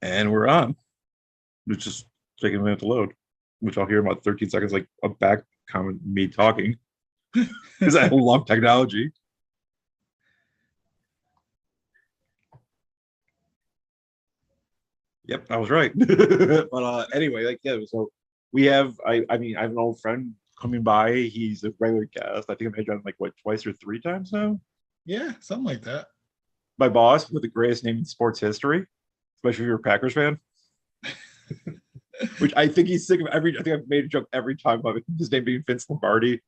And we're on. It's just taking a minute to load, which I'll hear in about 13 seconds, like a back comment me talking because I love technology. Yep, I was right. But anyway, like yeah, so we have I mean I have an old friend coming by. He's a regular guest. I think I've had you on like what twice or three times now. Yeah, something like that. My boss with the greatest name in sports history, especially if you're a Packers fan. Which I think he's sick of every. I think I've made a joke every time about his name being Vince Lombardi.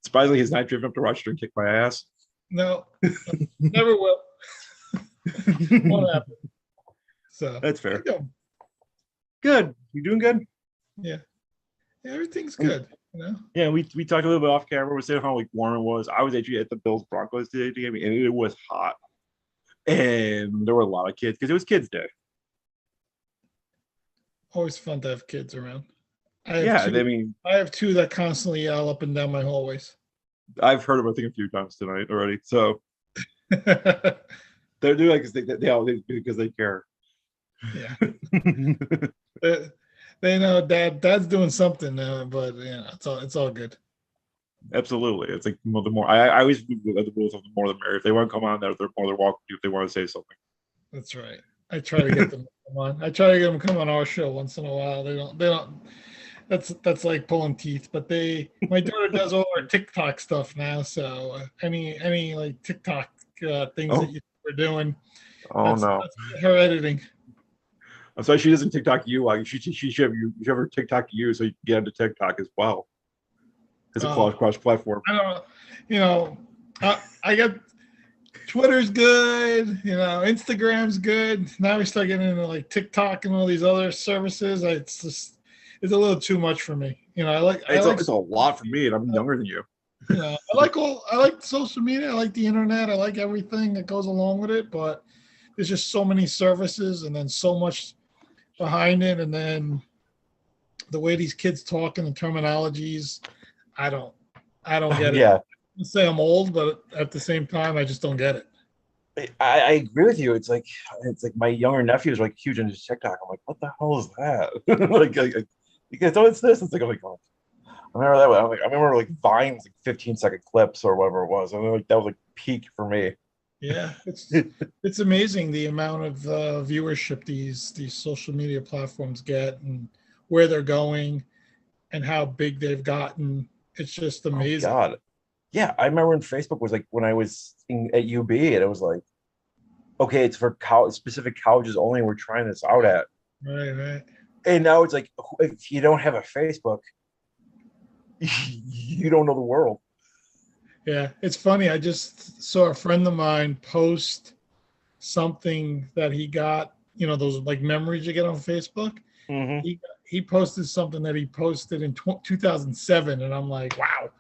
Surprisingly, he's not driven up to Rochester and kicked my ass. No, never will. Won't happen. So That's I fair. go, Good. You doing good? yeah, yeah, everything's good. Yeah, we talked a little bit off camera. We said how like warm it was. I was actually at the Bills Broncos today game, and it was hot, and there were a lot of kids because it was Kids Day. Always fun to have kids around. I have Yeah, two. I mean, I have two that constantly yell up and down my hallways. I've heard of it I think a few times tonight already. So Yeah, they're doing like they all because they care. they, they know dad's doing something now, but yeah, it's all good. Absolutely, it's like the more I always do the rules of the more the merrier. If they want to come on, they're more they're welcome to if they want to say something. That's right. I try to get them to come on. I try to get them to come on our show once in a while. They don't. They don't. That's like pulling teeth. But my daughter does all our TikTok stuff now. So any like TikTok things that Oh, you were doing, oh no! that's her editing. I'm sorry she doesn't TikTok you. Like she should have you should have her TikTok you so you can get into TikTok as well as a Uh, cross platform. I don't know. You know, I got Twitter's good. Instagram's good. Now we start getting into like TikTok and all these other services. It's a little too much for me. It's a lot for me, and I'm younger than you. I like social media. I like the internet. I like everything that goes along with it. But there's just so many services and then so much behind it, and then the way these kids talk and the terminologies, I don't I don't get it. Yeah, I say I'm old, but at the same time, I just don't get it. I agree with you. It's like my younger nephew is like huge into TikTok. I'm like, what the hell is that? like because oh, it's this. It's like I'm like, oh, I remember that. I'm like, I remember like Vine's like 15-second clips or whatever it was. I mean, like that was like peak for me. Yeah, it's amazing the amount of viewership these social media platforms get and where they're going and how big they've gotten. It's just Oh amazing. God, yeah. I remember when Facebook was like when I was at UB, and it was like, okay, it's for specific colleges only. We're trying this out at, Right, right. and now it's like if you don't have a Facebook, you don't know the world. Yeah, it's funny. I just saw a friend of mine post something that he got. Those like memories you get on Facebook. Hmm. He posted something that he posted in 2007, and I'm like, wow.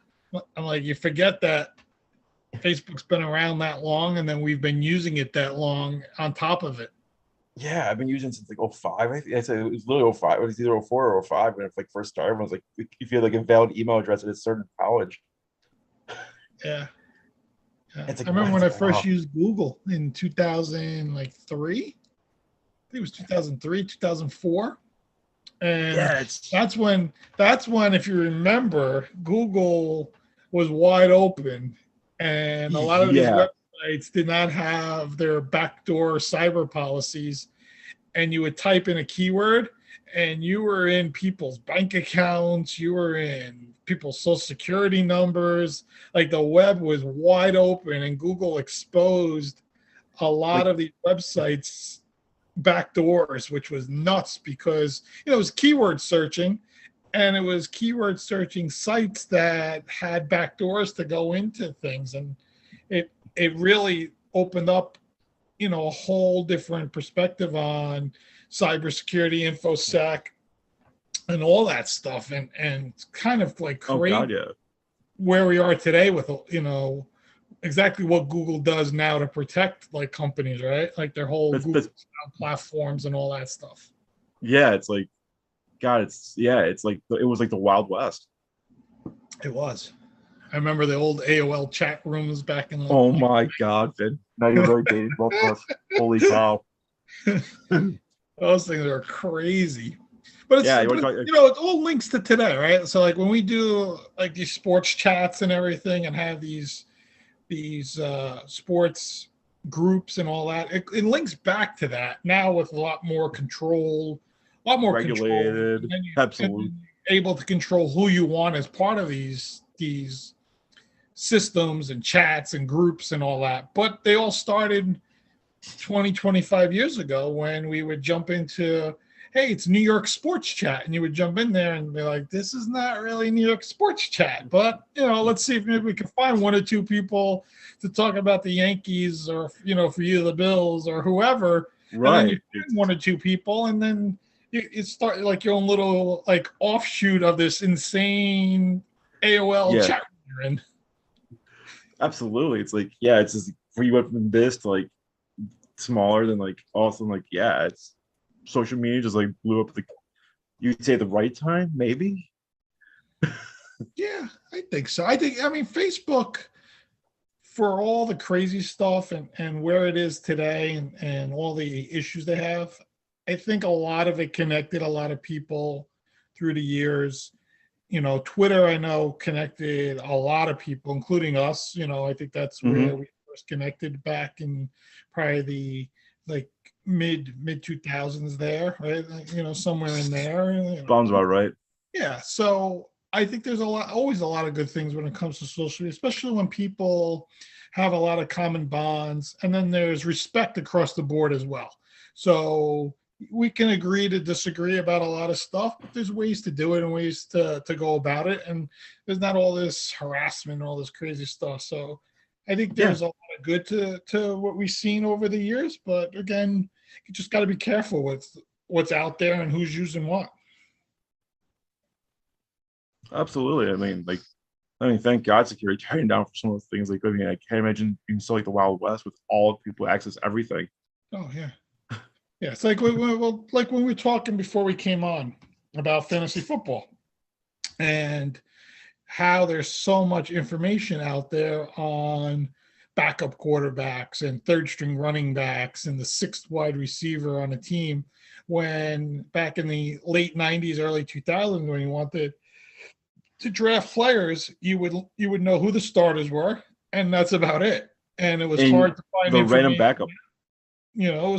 I'm like, you forget that Facebook's been around that long, and then we've been using it that long on top of it. Yeah, I've been using it since like '05. I think it was literally '05. It was either '04 or '05 when it like first started. I was like, if you had like a valid email address at a certain college, Yeah, yeah. it's I like what? remember when It's I like first wow. used Google in 2003. I think it was 2003, 2004, and Yeah, it's that's when, if you remember, Google was wide open, and a lot of these yeah, websites did not have their backdoor cyber policies, and you would type in a keyword and you were in people's bank accounts, you were in people's social security numbers. Like the web was wide open, and Google exposed a lot like of these websites backdoors, which was nuts because it was keyword searching, and it was keyword searching sites that had backdoors to go into things, and it really opened up a whole different perspective on cybersecurity, infosec, and all that stuff, and kind of like oh create god, yeah. where we are today with exactly what Google does now to protect like companies, right? Like their whole Google That's platforms and all that stuff. yeah. It's like God. It's yeah. It's like it was like the Wild West. It was. I remember the old AOL chat rooms back in Oh my God, Vin. Now you're very dated, both of us. Holy cow. Those things are crazy. But Yeah, you want to but talk? you know, it all links to today, right? So like when we do like these sports chats and everything and have these sports groups and all that, it links back to that now with a lot more control, and Regulated, then you and absolutely. then you're able to control who you want as part of these systems and chats and groups and all that. But they all started 20, 25 years ago when we would jump into, hey, it's New York Sports Chat. And you would jump in there and be like, this is not really New York Sports Chat. But, you know, let's see if maybe we can find one or two people to talk about the Yankees or, you know, for you, the Bills or whoever. And then you Right. find one or two people and then you start like your own little like offshoot of this insane AOL Yeah, chat room you're in. absolutely. It's like, yeah, it's just where you went from this to like smaller than like awesome. Like, yeah, it's social media just like blew up the, you'd say the right time, maybe. Yeah, I think so. I mean, Facebook, for all the crazy stuff and where it is today and all the issues they have, I think a lot of it connected a lot of people through the years. You know, Twitter, I know, connected a lot of people, including us. You know, I think that's Hmm. where we first connected back in probably the like mid 2000s there, right? Like, you know, somewhere in there. You know, Sounds about right. yeah. So I think there's always a lot of good things when it comes to social media, especially when people have a lot of common bonds. And then there's respect across the board as well. So we can agree to disagree about a lot of stuff, but there's ways to do it and ways to go about it. And there's not all this harassment and all this crazy stuff. So I think Yeah, there's a lot of good to what we've seen over the years. But again, you just got to be careful with what's out there and who's using what. absolutely. I mean, thank God security tearing down for some of those things. Like, I mean, I can't imagine being still like the Wild West with all people access everything. Oh yeah. Yeah, it's like well, like when we were talking before we came on about fantasy football and how there's so much information out there on backup quarterbacks and third string running backs and the sixth wide receiver on a team. When back in the late 90s, early 2000s, when you wanted to draft players, you would know who the starters were, and that's about it. And it was And hard to find the random information. backup. You know, it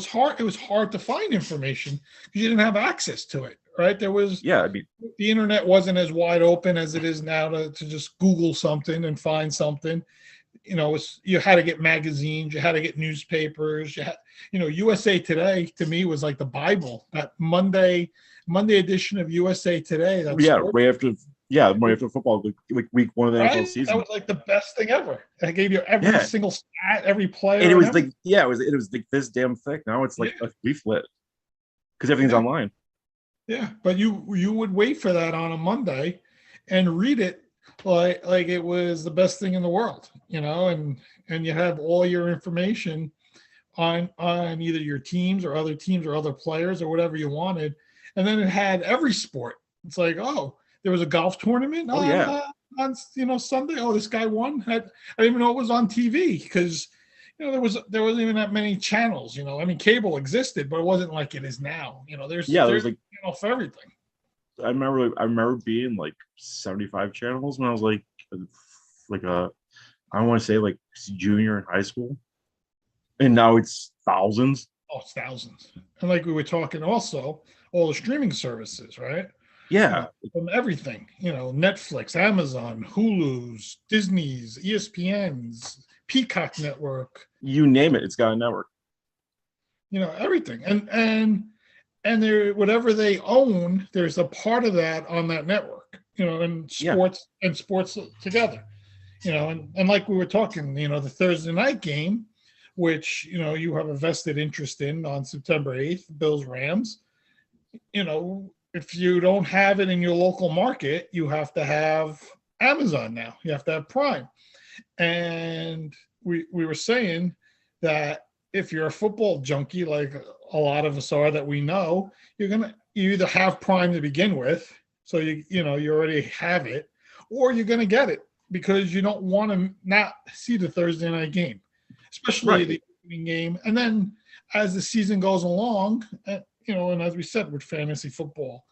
was hard to find information because you didn't have access to it, right? There was Yeah, I mean, the internet wasn't as wide open as it is now to just Google something and find something. You know, you had to get magazines, you had to get newspapers, USA Today to me was like the Bible. That Monday edition of USA Today, that yeah, sport, right after, yeah, right after football, like week one of the NFL right? That season. was like the best thing ever. I gave you every Yeah, single stat, every and it player and was everything. like, yeah, it was like this damn thick. Now it's Yeah, like a leaflet because everything's yeah. online. Yeah, but you would wait for that on a Monday and read it like it was the best thing in the world, and you have all your information on either your teams or other players or whatever you wanted, and then it had every sport. It's like, oh, there was a golf tournament Oh yeah, on Sunday. Oh, this guy won. I didn't even know it was on TV because there wasn't even that many channels. I mean, cable existed, but it wasn't like it is now. yeah. There There's was like, for everything. I remember being like 75 channels when I was like I want to say like junior in high school, and now it's thousands. Oh, it's thousands. And like we were talking also, all the streaming services, right? Yeah, From everything, Netflix, Amazon, Hulu's, Disney's, ESPN's, Peacock Network, you name it, it's got a network. everything. And there, whatever they own, there's a part of that on that network, and Yeah, sports together. And like we were talking, the Thursday night game, which you have a vested interest in on September 8th, Bills Rams. If you don't have it in your local market, you have to have Amazon now. You have to have Prime. And we were saying that if you're a football junkie, like a lot of us are that we know, you either have Prime to begin with, so you already have it, or you're gonna get it because you don't want to not see the Thursday night game, especially right. the evening game. And then as the season goes along, and as we said, with fantasy football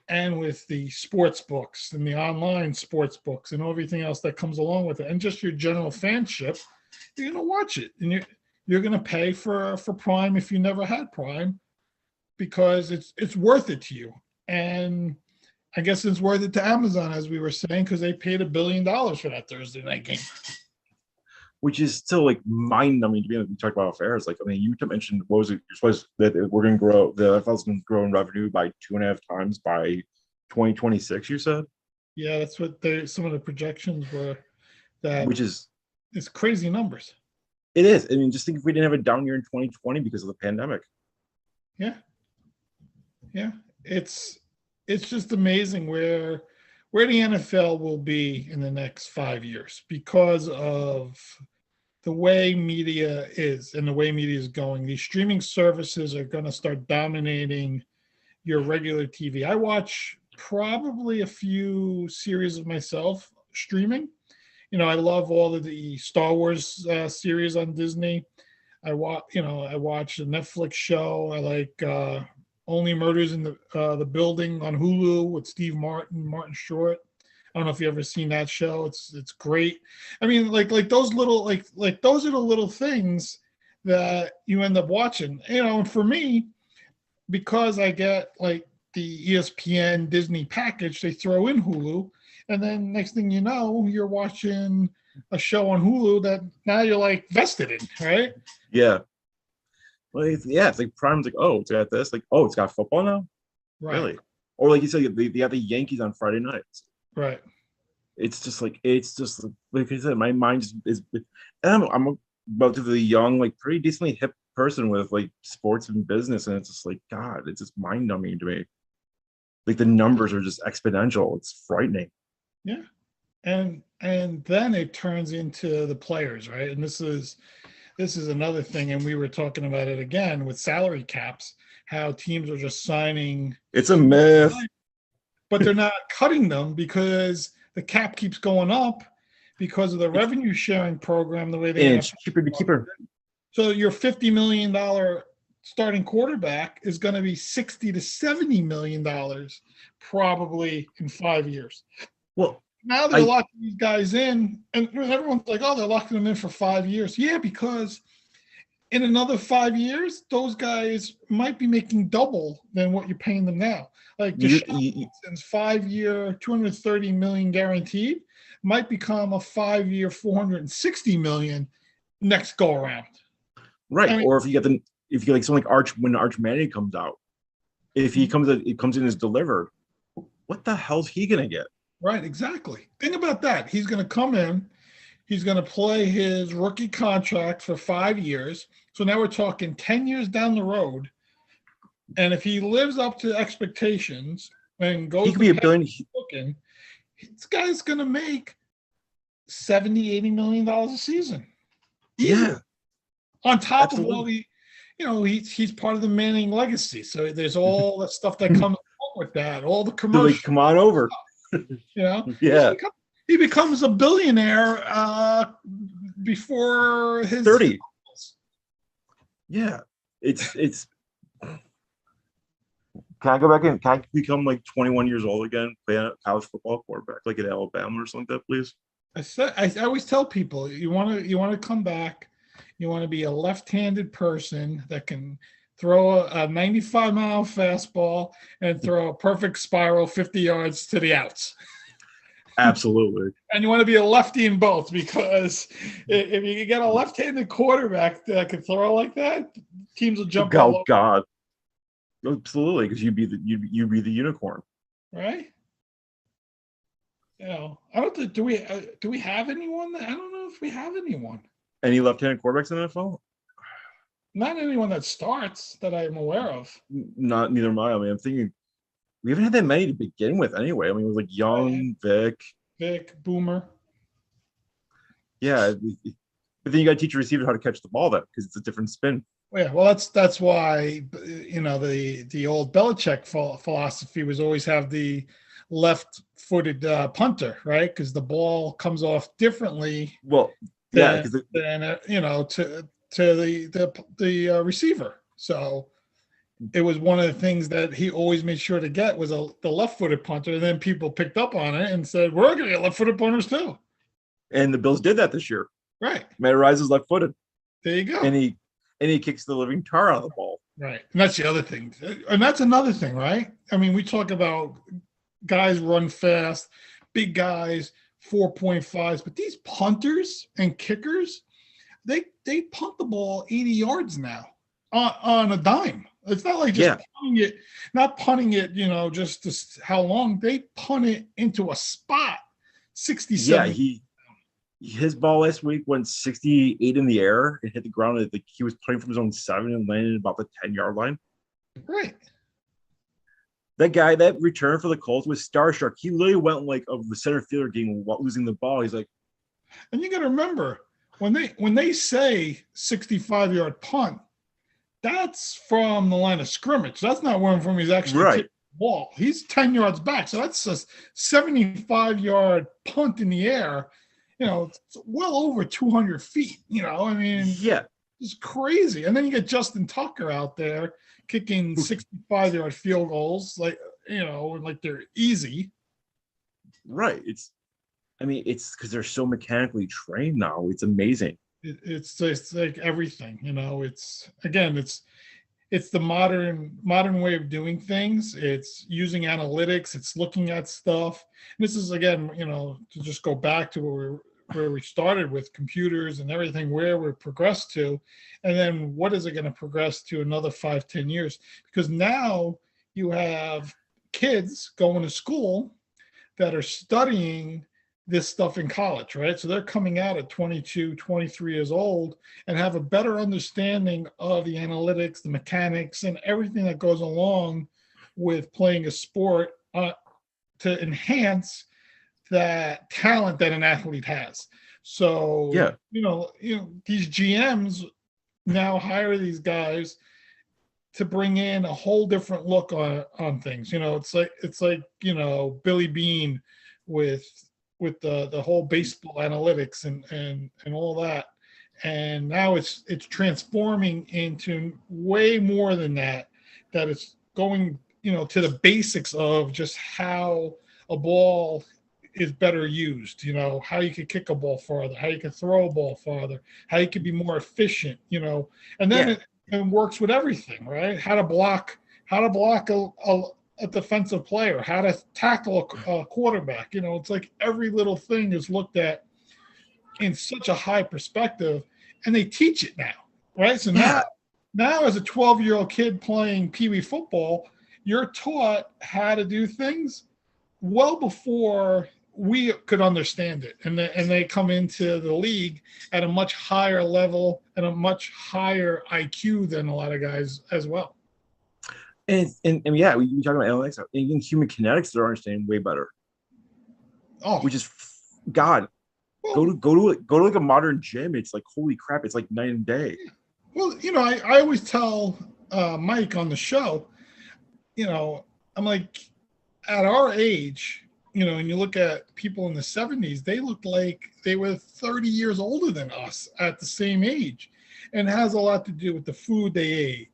and with the sports books and the online sports books and everything else that comes along with it, and just your general fanship, you're going to watch it, and you're going to pay for Prime if you never had Prime, because it's worth it to you. And I guess it's worth it to Amazon, as we were saying, because they paid $1 billion for that Thursday night game. Which is still like mind-numbing to me. We talked about affairs. Like, I mean, you mentioned, what was it? You're supposed that we're going to grow, the NFL's going to grow in revenue by 2.5 times by 2026. You said, yeah, that's what some of the projections were. That which is it's crazy numbers. It is. I mean, just think if we didn't have a down year in 2020 because of the pandemic. Yeah, it's just amazing where the NFL will be in the next 5 years because of the way media is and the way media is going. These streaming services are going to start dominating your regular TV. I watch probably a few series of myself streaming. I love all of the Star Wars series on Disney. I watch a Netflix show. I like Only Murders in the Building on Hulu with Steve Martin Short. I don't know if you ever seen that show. It's great. I mean, like those little like those are the little things that you end up watching. And for me, because I get like the ESPN Disney package, they throw in Hulu, and then next thing you know, you're watching a show on Hulu that now you're like vested in, right? Yeah. Well, it's like Prime's like, oh, it's got this, like, oh, it's got football now, Right. Really? Or like you said, they have the Yankees on Friday nights. Right. It's just like I said, my mind is, and I'm a relatively young, like pretty decently hip person with like sports and business, and it's just like, God, it's just mind numbing to me. Like the numbers are just exponential. It's frightening. Yeah, and then it turns into the players, right? And this is another thing, and we were talking about it again with salary caps, how teams are just signing. It's a myth. But they're not cutting them because the cap keeps going up because of the revenue sharing program, the way they. And it's cheaper to keep her. So your $50 million starting quarterback is going to be $60 to $70 million probably in 5 years. Well, now they're locking these guys in, and everyone's like, "Oh, they're locking them in for 5 years." Yeah, because in another 5 years, those guys might be making double than what you're paying them now. Like Deshaun Watson's 5-year, $230 million guaranteed might become a 5-year, $460 million next go around. Right. I mean, or if you get like something like when Arch Manning comes out, if he comes in as delivered, what the hell's he gonna get? Right, exactly. Think about that. He's gonna come in, he's gonna play his rookie contract for 5 years. So now we're talking 10 years down the road. And if he lives up to expectations and goes, he could be a billion. This guy's gonna make $70-80 million a season. Yeah. On top of all the, he's part of the Manning legacy. So there's all the stuff that comes along with that, all the commercials. Like, come on over. Yeah. He becomes a billionaire before his 30. Yeah. It's can I go back in? Can I become like 21 years old again, play a college football quarterback like at Alabama or something like that, please? I always tell people, you want to come back. You want to be a left-handed person that can throw a 95-mile fastball and throw a perfect spiral 50 yards to the outs. Absolutely. And you want to be a lefty in both, because if you get a left-handed quarterback that can throw like that, teams will jump. Oh God! Absolutely, because you'd be the unicorn, right? I don't think, do we have anyone? I don't know if we have anyone. Any left-handed quarterbacks in the NFL? Not anyone that starts that I'm aware of. Neither am I. I mean, I'm thinking we haven't had that many to begin with anyway. I mean, it was like Young, Vic, Boomer. Yeah, but then you got to teach your receiver how to catch the ball, then, because it's a different spin. Yeah, well, that's why the old Belichick philosophy was always have the left-footed punter, right? Because the ball comes off differently. Well, yeah, than to the receiver. So it was one of the things that he always made sure to get was the left-footed punter. And then people picked up on it and said, we're going to get left-footed punters too. And the Bills did that this year. Right. Matt Rice is left-footed. There you go. And he kicks the living tar out of the ball. Right. And that's the other thing. And that's another thing, right? I mean, we talk about guys run fast, big guys, 4.5s, but these punters and kickers, they punt the ball 80 yards now on a dime. It's not like just punting it, just how long. They punt it into a spot, 67. Yeah, his ball last week went 68 in the air and hit the ground. I think he was playing from his own 7 and landed about the 10-yard line. Right. That guy, that return for the Colts was starstruck. He literally went like of the center fielder getting losing the ball. He's like, and you got to remember when they say 65-yard punt, that's from the line of scrimmage. That's not one from he's actually kicking the ball. He's 10 yards back, so that's a 75-yard punt in the air. It's well over 200 feet. I mean, yeah, it's crazy. And then you get Justin Tucker out there kicking 65-yard field goals, like they're easy. Right. It's because they're so mechanically trained now. It's amazing. It's like everything. It's the modern way of doing things. It's using analytics. It's looking at stuff. And this is again, to just go back to where we started with computers and everything, where we're progressed to, and then what is it going to progress to another 5-10 years? Because now you have kids going to school that are studying this stuff in college, right? So they're coming out at 22, 23 years old and have a better understanding of the analytics, the mechanics, and everything that goes along with playing a sport to enhance that talent that an athlete has. So, these GMs now hire these guys to bring in a whole different look on things. It's like Billy Bean with the whole baseball analytics and all that. And now it's transforming into way more than that it's going, to the basics of just how a ball is better used, how you could kick a ball farther, how you can throw a ball farther, how you can be more efficient, and then it works with everything, right? How to block a defensive player, how to tackle a quarterback. It's like every little thing is looked at in such a high perspective, and they teach it now, right? So now as a 12-year-old kid playing Pee Wee football, you're taught how to do things well before we could understand it, and they come into the league at a much higher level and a much higher IQ than a lot of guys as well. And yeah, we talk about analytics, even human kinetics, they're understanding way better. Oh, which is God. Well, go to like a modern gym. It's like holy crap. It's like night and day. Well, I always tell Mike on the show, I'm like, at our age, and you look at people in the 70s, they looked like they were 30 years older than us at the same age. And it has a lot to do with the food they ate.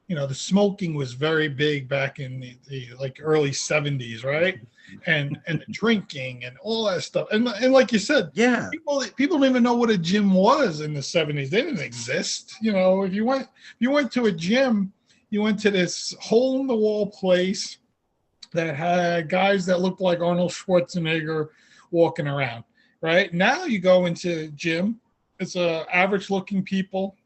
The smoking was very big back in the like early 70s, right? And the drinking and all that stuff. And like you said, people didn't even know what a gym was in the 70s. They didn't exist. If you went to a gym, you went to this hole in the wall place that had guys that looked like Arnold Schwarzenegger walking around, right? Now you go into a gym, it's average looking people.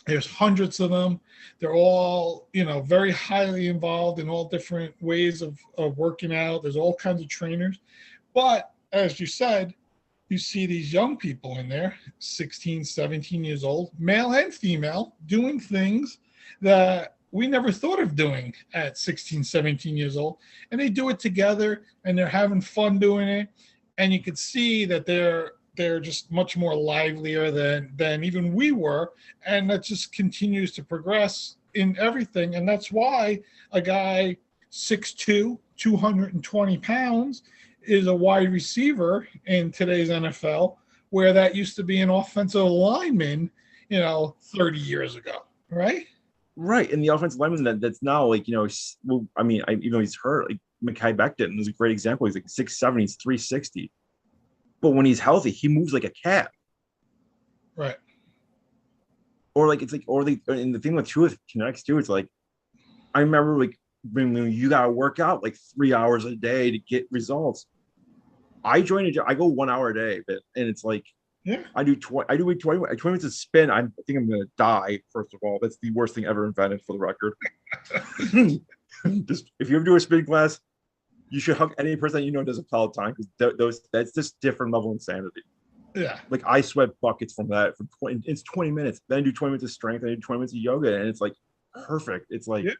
There's hundreds of them. They're all, very highly involved in all different ways of working out. There's all kinds of trainers. But as you said, you see these young people in there, 16, 17 years old, male and female, doing things that we never thought of doing at 16, 17 years old. And they do it together and they're having fun doing it. And you can see that they're just much more livelier than even we were. And that just continues to progress in everything. And that's why a guy 6'2", 220 pounds is a wide receiver in today's NFL, where that used to be an offensive lineman, 30 years ago, right? right. And the offensive lineman that's now like, well, I mean, even though he's hurt, like Mekhi Becton is a great example. He's like 6'7", he's 360. But when he's healthy, he moves like a cat. Right. Or like it's like, and the thing with Tua connects too, it's like I remember like when you gotta work out like 3 hours a day to get results. I go 1 hour a day, and it's like Yeah. I do 20 minutes of spin. I think I'm gonna die. First of all, that's the worst thing ever invented, for the record. Just if you ever do a spin class, you should hug any person that you know does a Peloton, because that's just different level insanity. Yeah. Like I sweat buckets from that for 20. It's 20 minutes. Then I do 20 minutes of strength. Then I do 20 minutes of yoga, and it's like perfect. It's like Yeah.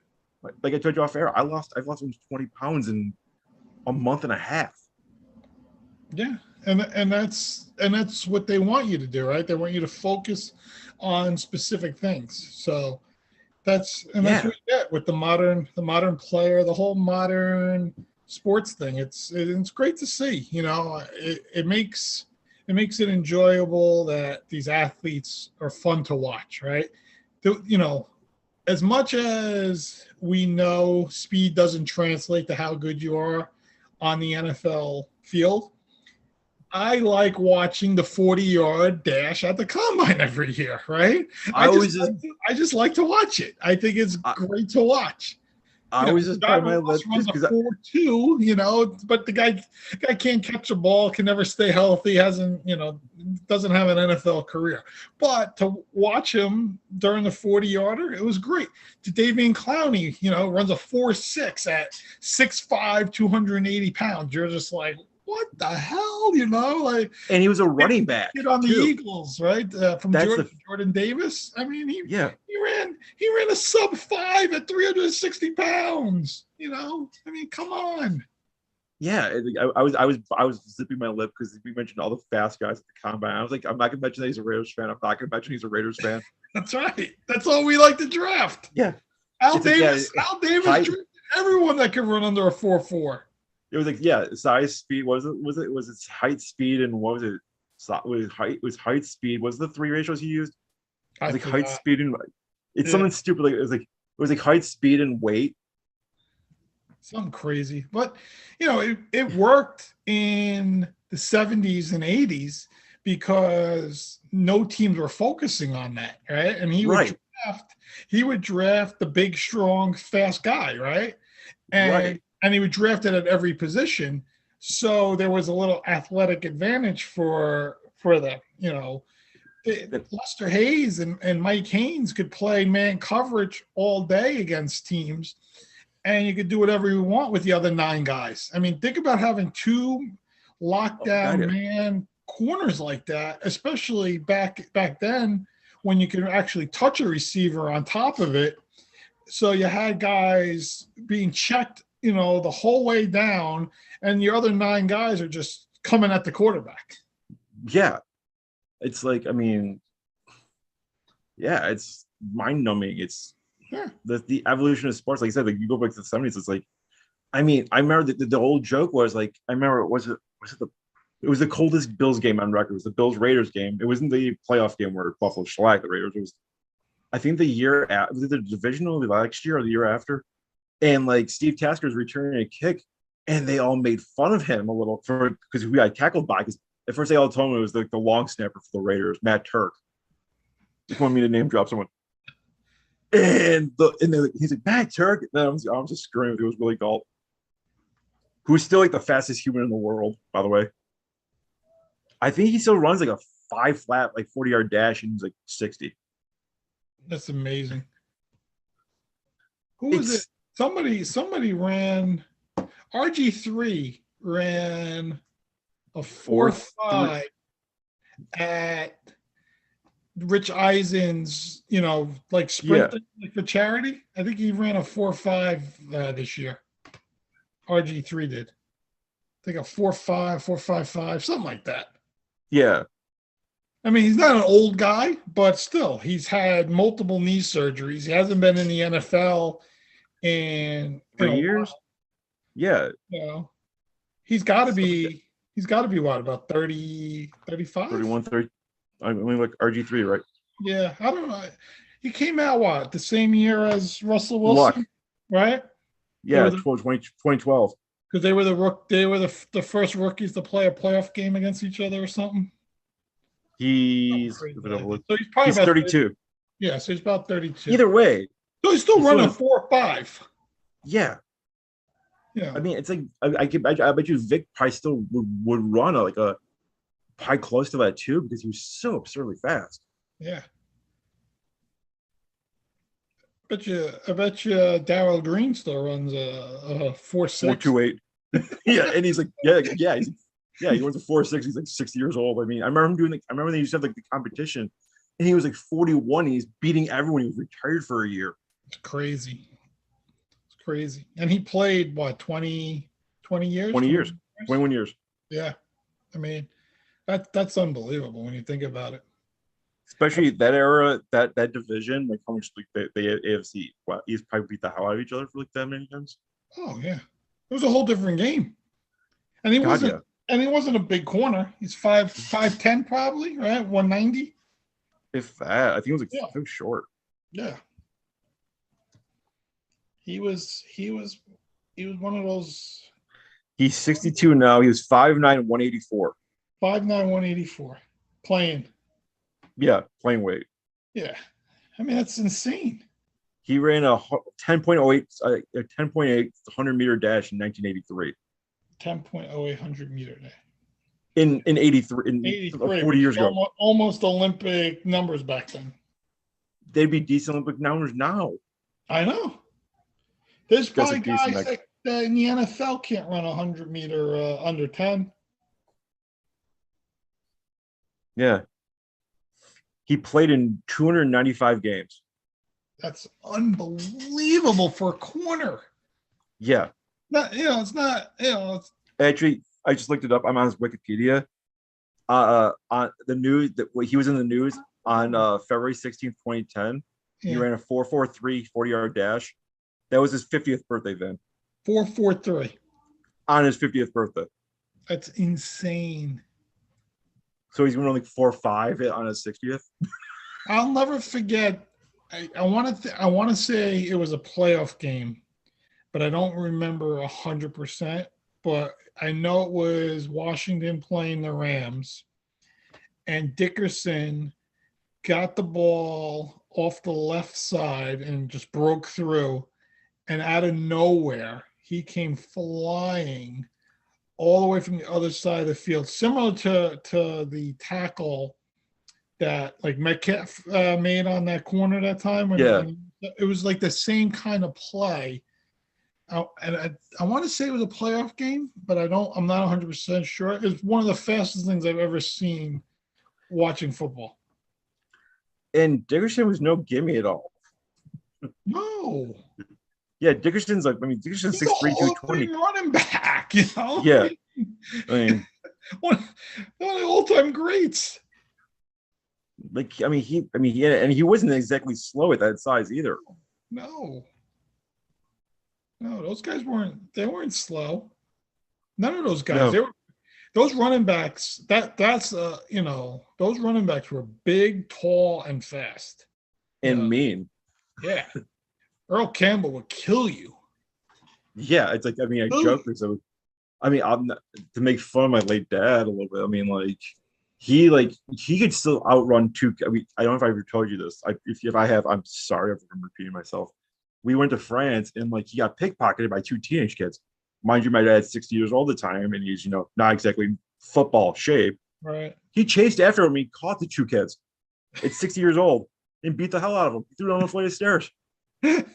like I told you off air. I've lost almost 20 pounds in a month and a half. Yeah. And that's what they want you to do, right? They want you to focus on specific things. So that's what you get with the modern player, the whole modern sports thing. It's great to see. It makes it enjoyable that these athletes are fun to watch, right? As much as we know speed doesn't translate to how good you are on the NFL field, I like watching the 40-yard dash at the combine every year, right? I just like to watch it. I think it's great to watch. I always just bite my lip runs a 4.2, but the guy can't catch a ball, can never stay healthy, doesn't have an NFL career. But to watch him during the 40-yarder, it was great. Jadeveon Clowney, runs a 4.6 at 6'5", 280 pounds. You're just like, what the hell, and he was a running back on the Eagles, right? From Jordan Davis. I mean, he ran a sub-5 at 360 pounds. I mean, come on. Yeah, I was zipping my lip because we mentioned all the fast guys at the combine. I was like, I'm not gonna mention that he's a Raiders fan. I'm not gonna mention he's a Raiders fan. That's right. That's all we like to draft. Yeah. Al Davis drafted everyone that could run under a 4.4. It was like, size, speed. Was it height, speed, and what was it? Was height, speed. Was the three ratios he used? It was like height, speed, and it's something stupid. Like it was like height, speed, and weight. Something crazy, but it worked in the 70s and 80s because no teams were focusing on that, right? And he would draft the big, strong, fast guy, right? And he would draft it at every position. So there was a little athletic advantage for them. Lester Hayes and Mike Haynes could play man coverage all day against teams, and you could do whatever you want with the other 9 guys. I mean, think about having 2 lockdown man corners like that, especially back then when you could actually touch a receiver on top of it. So you had guys being checked the whole way down, and your other 9 guys are just coming at the quarterback. Yeah. It's like, I mean, it's mind-numbing. It's the evolution of sports. Like I said, like you go back to the 70s, it's like, I mean, I remember the old joke was like, I remember it was the coldest Bills game on record. It was the Bills-Raiders game. It wasn't the playoff game where Buffalo shellacked the Raiders. It was, I think, the year after, was it the divisional, the next year or the year after? And like Steve Tasker's returning a kick, and they all made fun of him a little because we got tackled by. Because at first they all told me it was like the long snapper for the Raiders, Matt Turk. Just wanted me to name drop someone. And he's like, Matt Turk. And then I was just screaming. It was Willie Gault, who's still like the fastest human in the world, by the way. I think he still runs like a 5 flat, like 40-yard dash, and he's like 60. That's amazing. Who was it? Somebody ran. RG3 ran a 4.5 at Rich Eisen's, like sprinting for charity. I think he ran a 4.5 this year. RG3 did. I think a 4.5, 4.55, something like that. Yeah. I mean, he's not an old guy, but still, he's had multiple knee surgeries. He hasn't been in the NFL in 3 years. Yeah. He's got to be what, about 30, 35? 31, 30. I mean, like RG3, right? Yeah, I don't know. He came out what the same year as Russell Luck. Wilson, right? They Yeah, were 2012. because they were the first rookies to play a playoff game against each other or something. Something He's crazy like that. So he's probably he's about 30, 32. yeah. So he's about 32. Either way, So he's still he's still running in, 4.5. yeah. Yeah, I mean, it's like I bet you Vic probably still would run like a probably close to that too because he was so absurdly fast. yeah. I bet you Darryl Green still runs a 4.6. 4.28. Yeah, and he's like, he runs a 4.6. He's like 60 years old. I mean, I remember him doing I remember they used to have like the competition, and he was like 41. And he's beating everyone. He was retired for a year. It's crazy. It's crazy. And he played what 20 years? 20 years, 21 years. Yeah. I mean, that's unbelievable when you think about it. Especially that era, that division, like how much like the AFC, well, he's probably beat the hell out of each other for like that many times. Oh yeah. It was a whole different game. And he wasn't a big corner. He's 5'10" probably, right? 190. If that, I think it was like so short. Yeah. He was one of those. He's 62 now. He was 5'9", 184. 5'9", 184. Playing. Yeah, playing weight. Yeah. I mean, that's insane. He ran a 10.08 100-meter dash in 1983. 10.08 100-meter day. In 83, 40 years ago. Almost Olympic numbers back then. They'd be decent Olympic numbers now. I know. There's probably guys that in the NFL can't run a 100-meter under 10. Yeah. He played in 295 games. That's unbelievable for a corner. Yeah. It's not. Actually, I just looked it up. I'm on his Wikipedia. On the news that he was in the news on February 16th, 2010. He ran a 4.43 40-yard dash. That was his 50th birthday then. 4.43 on his 50th birthday. That's insane. So he's running like 4.5 on his 60th. I'll never forget. I want to say it was a playoff game, but I don't remember 100%. But I know it was Washington playing the Rams, and Dickerson got the ball off the left side and just broke through, and out of nowhere he came flying all the way from the other side of the field, similar to the tackle that like Metcalf made on that corner that time. It was like the same kind of play. And I want to say it was a playoff game, but I'm not 100% sure. It's one of the fastest things I've ever seen watching football. And Dickerson was no gimme at all. No. Yeah, Dickerson's 6'3", 220. Running back, you know? Yeah. I mean, one of the all-time greats. He wasn't exactly slow at that size either. No, those guys weren't slow. None of those guys. No. Those running backs. Those running backs were big, tall, and fast. And mean. Yeah. Earl Campbell would kill you. Yeah, it's like I joke because to make fun of my late dad a little bit. He could still outrun two. I don't know if I ever told you this. If I have, I'm sorry if I'm repeating myself. We went to France and he got pickpocketed by two teenage kids. Mind you, my dad's 60 years old at the time, and he's not exactly football shape. Right. He chased after him. He caught the two kids. At 60 years old and beat the hell out of them. He threw them on the flight of stairs. That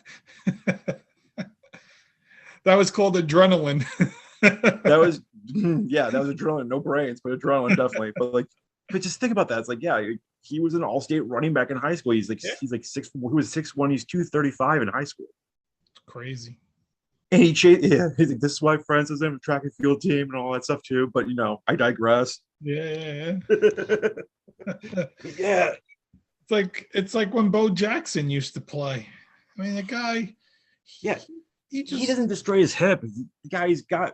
was called adrenaline. That was adrenaline. No brains, but adrenaline definitely. But just think about that. It's he was an all-state running back in high school. He's 6'1". He was 6'1". He's 235 in high school. It's crazy. And he chased. Yeah, he's like, this is why Francis is in a track and field team and all that stuff too. But I digress. Yeah. Yeah. It's like when Bo Jackson used to play. I mean, the guy. Yeah. He doesn't destroy his hip. The guy's got.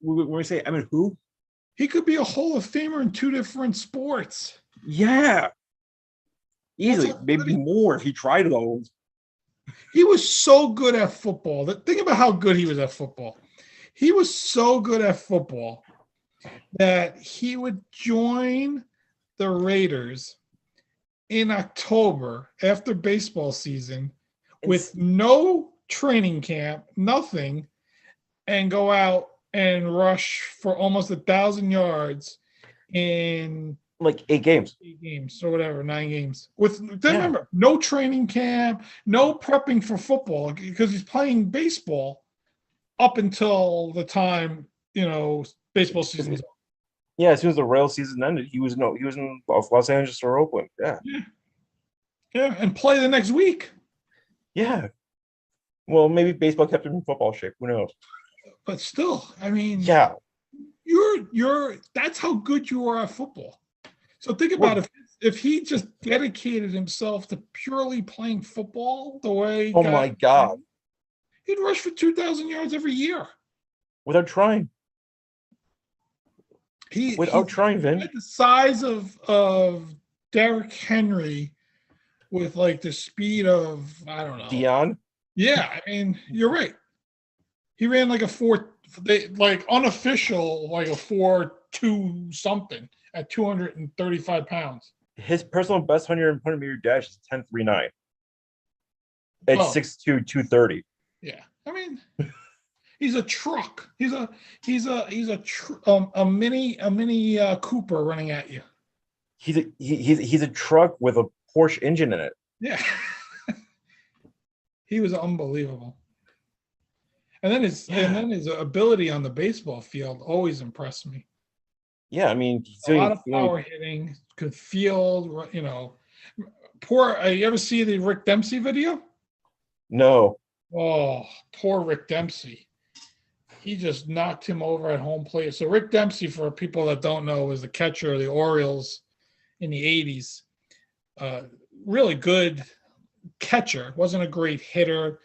When we say, who? He could be a Hall of Famer in two different sports. Yeah. That's Easily, how good maybe more if he tried those. he was so good at football. Think about how good he was at football. He was so good at football that he would join the Raiders in October after baseball season with no training camp, nothing, and go out and rush for almost 1,000 yards in like 8 games. 8 games or whatever, 9 games. Remember, no training camp, no prepping for football because he's playing baseball up until the time baseball season's over. Yeah, as soon as the rail season ended, he was in Los Angeles or Oakland. Yeah. Yeah, and play the next week. Yeah. Well, maybe baseball kept him in football shape. Who knows? But still, I mean, yeah, that's how good you are at football. So think about if he just dedicated himself to purely playing football the way. Oh my God. He'd rush for 2,000 yards every year without trying. Without trying, Vin. The size of Derrick Henry with like the speed of, I don't know, Dion. Yeah, I mean, you're right. He ran like unofficial, like a 4.2 something at 235 pounds. His personal best 100-meter dash is 10.39. At 6'2", 230. Yeah, I mean, he's a truck. He's a mini Cooper running at you. He's a truck with a Porsche engine in it. Yeah. He was unbelievable. And then his ability on the baseball field always impressed me. Yeah, I mean, a lot of power hitting, could field, you ever see the Rick Dempsey video? No. Oh, poor Rick Dempsey. He just knocked him over at home plate. So Rick Dempsey, for people that don't know, was the catcher of the Orioles in the 80s. Really good catcher. Wasn't a great hitter.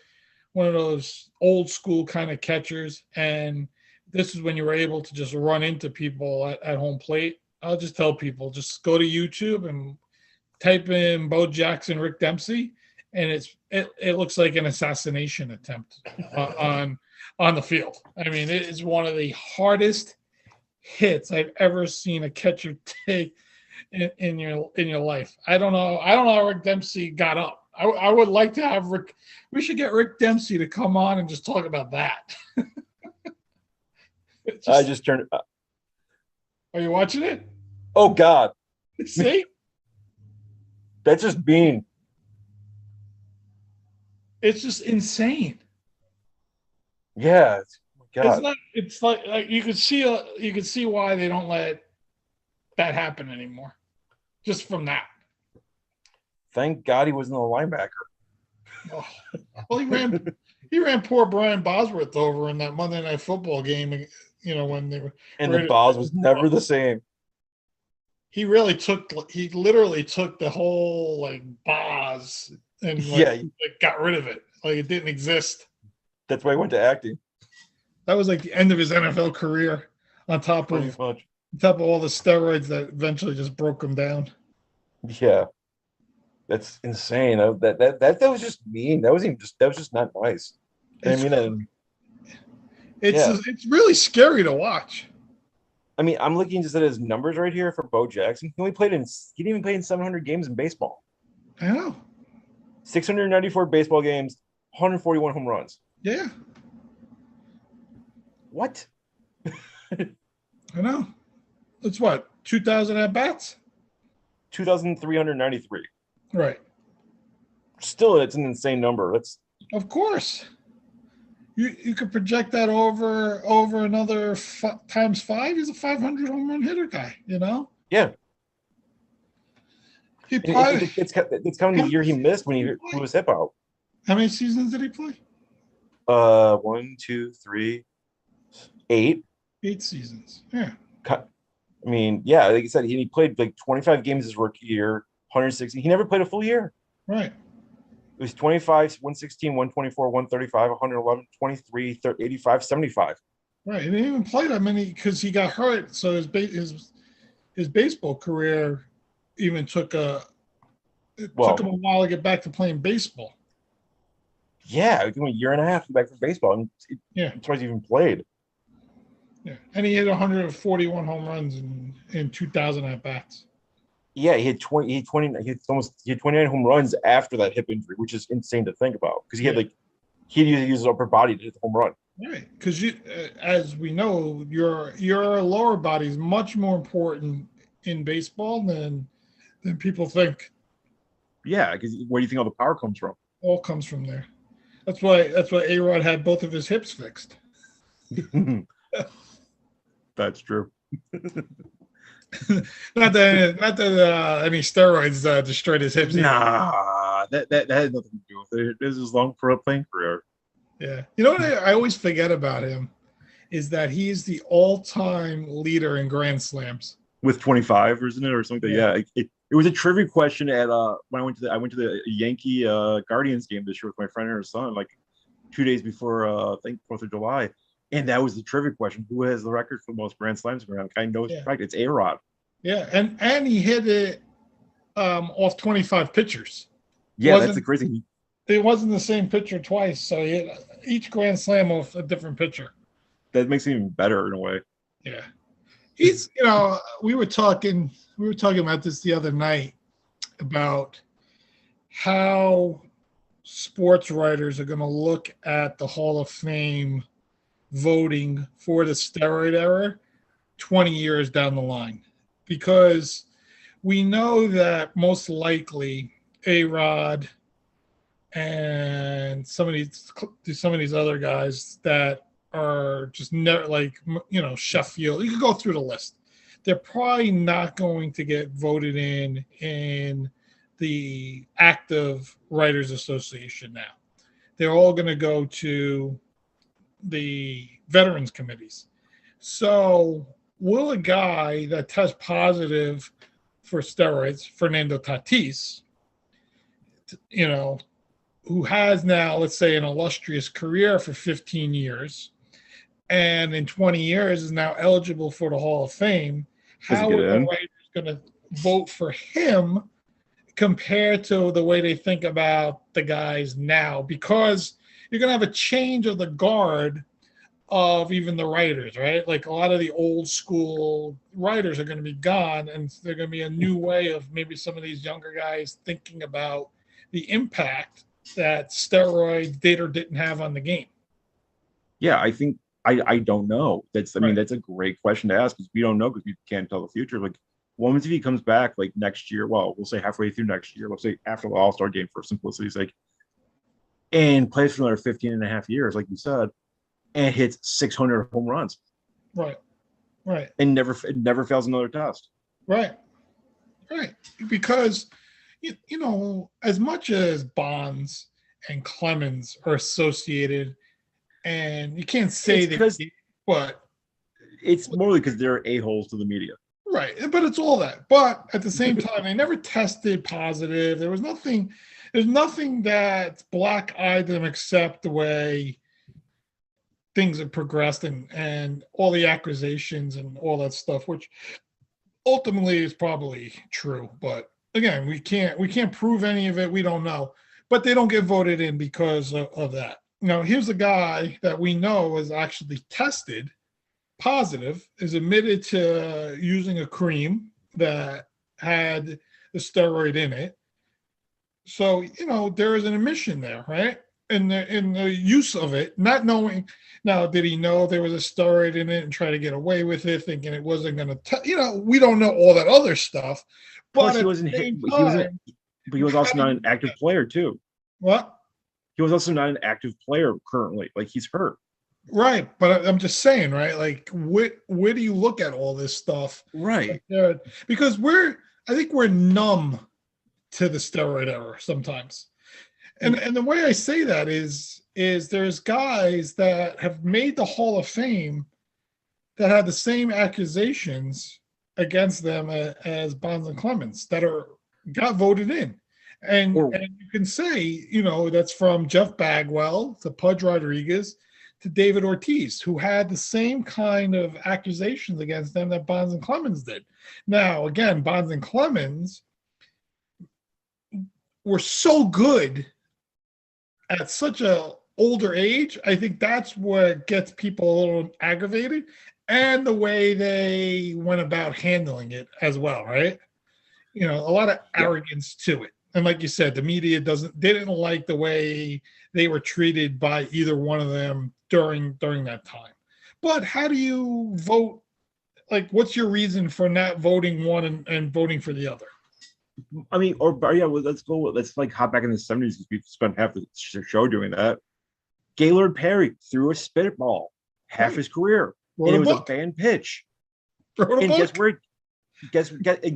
One of those old school kind of catchers. And this is when you were able to just run into people at home plate. I'll just tell people, just go to YouTube and type in Bo Jackson, Rick Dempsey, and it looks like an assassination attempt on the field. I mean, it is one of the hardest hits I've ever seen a catcher take in your life. I don't know how Rick Dempsey got up. I would like to have Rick. We should get Rick Dempsey to come on and just talk about that. I just turned. Are you watching it? Oh God! See, that's just mean. It's just insane. Yeah, God. It's like you could see why they don't let that happen anymore. Just from that. Thank God he wasn't a linebacker. Oh. Well, he ran poor Brian Bosworth over in that Monday Night Football game. When they were. And the Bos was never the same. He literally took the whole Boz and got rid of it. Like it didn't exist. That's why he went to acting. That was like the end of his NFL career. On top of all the steroids that eventually just broke him down. Yeah. That's insane. That was just mean. That was just not nice. It's really scary to watch. I mean, I'm looking just at his numbers right here for Bo Jackson. He didn't even play in 700 games in baseball. I know. 694 baseball games, 141 home runs. Yeah. What? I know. It's what, 2,000 at bats? 2,393. Right. Still, it's an insane number. Of course. You could project that over another times 5. He's a 500 home run hitter guy, Yeah. He played. It's kind of the year he missed when he was hip out. How many seasons did he play? 1, 2, 3, 8. 8 seasons. Yeah. I mean, yeah, like I said, he played like 25 games his rookie year, 160. He never played a full year. Right. It was 25, 116, 124, 135, 111, 23, 85, 75. Right. He didn't even play that many because he got hurt. So his baseball career even took a It took him Well, a while to get back to playing baseball. yeah, it took him a year and a half to get back from baseball. Yeah, I'm surprised he even played. yeah. And he hit 141 home runs in 2,000 at bats. Yeah, he had 29 home runs after that hip injury, which is insane to think about because Yeah. he had to use his upper body to hit the home run. Right, because as we know, your lower body is much more important in baseball than people think. Yeah, because where do you think all the power comes from? All comes from there. That's why A-Rod had both of his hips fixed. That's true. Not that any steroids destroyed his hips. Nah, that had nothing to do with it. This is long pro playing career. Yeah, you know what I always forget about him is that he's the all-time leader in grand slams. With 25, isn't it, or something? Yeah. Yeah, it was a trivia question at when I went to the Yankee Guardians game this year with my friend and her son, like 2 days before I think 4th of July, and that was the trivia question: who has the record for the most grand slams? I know it's Yeah. right. It's A-Rod. Yeah, and he hit it off 25 pitchers. Yeah, that's the crazy thing. It wasn't the same pitcher twice, so he hit each grand slam off a different pitcher. That makes it even better in a way. Yeah, he's we were talking about this the other night about how sports writers are going to look at the Hall of Fame voting for the steroid era 20 years down the line, because we know that most likely A-Rod and some of these other guys that are just never, like, Sheffield, you could go through the list. They're probably not going to get voted in the active Writers Association now. They're all going to go to the veterans committees. So will a guy that tests positive for steroids, Fernando Tatis, who has now, let's say, an illustrious career for 15 years, and in 20 years is now eligible for the Hall of Fame, how are the writers going to vote for him compared to the way they think about the guys now? Because you're going to have a change of the guard of even the writers, right? Like a lot of the old school writers are going to be gone, and they're going to be a new way of maybe some of these younger guys thinking about the impact that steroids did or didn't have on the game. Yeah, I think I don't know. That's Right. That's a great question to ask because we don't know because we can't tell the future. Like, once if he comes back like next year, well, we'll say halfway through next year, let's say after the All-Star game for simplicity's sake, and plays for another 15 and a half years, like you said, and hits 600 home runs. Right. And never fails another test. Right. Because, as much as Bonds and Clemens are associated, and you can't say that, but it's more because they're a-holes to the media. Right. But it's all that. But at the same time, they never tested positive. There's nothing that's black-eyed them except the way things have progressed and all the accusations and all that stuff, which ultimately is probably true. But again, we can't prove any of it. We don't know. But they don't get voted in because of that. Now, here's a guy that we know is actually tested positive, is admitted to using a cream that had the steroid in it. So, there is an admission there, right? In the use of it, not knowing. Now, did he know there was a steroid in it and try to get away with it, thinking it wasn't going to, we don't know all that other stuff. But he was also not an active player too. What? He was also not an active player currently. Like, he's hurt. Right. But I'm just saying, right? Like, where do you look at all this stuff? Right. Because I think we're numb to the steroid era sometimes. And the way I say that is there's guys that have made the Hall of Fame that had the same accusations against them as Bonds and Clemens that got voted in. And you can say, that's from Jeff Bagwell to Pudge Rodriguez to David Ortiz, who had the same kind of accusations against them that Bonds and Clemens did. Now, again, Bonds and Clemens were so good at such a older age. I think that's what gets people a little aggravated, and the way they went about handling it as well, right? A lot of Yeah. arrogance to it. And like you said, the media didn't like the way they were treated by either one of them during that time. But how do you vote? Like, what's your reason for not voting one and voting for the other? I mean, yeah, well, let's go. Let's like hop back in the 70s because we spent half the show doing that. Gaylord Perry threw a spitball half his career, and it was a banned pitch. Wrote a And book.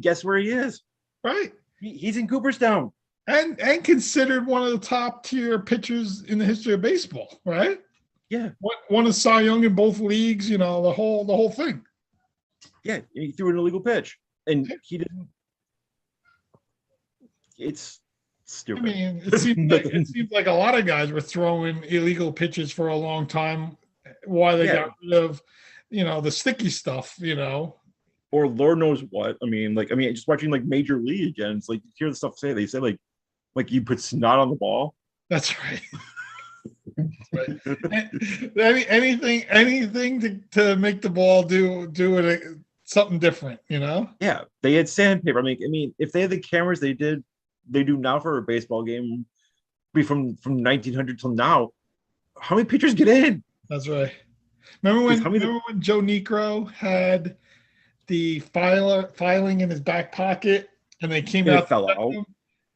guess where he is? Right. He's in Cooperstown. And considered one of the top tier pitchers in the history of baseball, right? Yeah. Won a Cy Young in both leagues, the whole thing. Yeah, he threw an illegal pitch, and he didn't. It's stupid. I mean, it seems like a lot of guys were throwing illegal pitches for a long time. Why they got rid of, the sticky stuff, Or Lord knows what. I mean, just watching like Major League again, it's like you hear the stuff they say like you put snot on the ball. That's right. Right. Anything to make the ball do it something different, Yeah, they had sandpaper. I mean, if they had the cameras they do now for a baseball game, be from 1900 till now, how many pitchers get in? That's right. Remember when Joe Niekro had the filing in his back pocket, and they came out, fell out,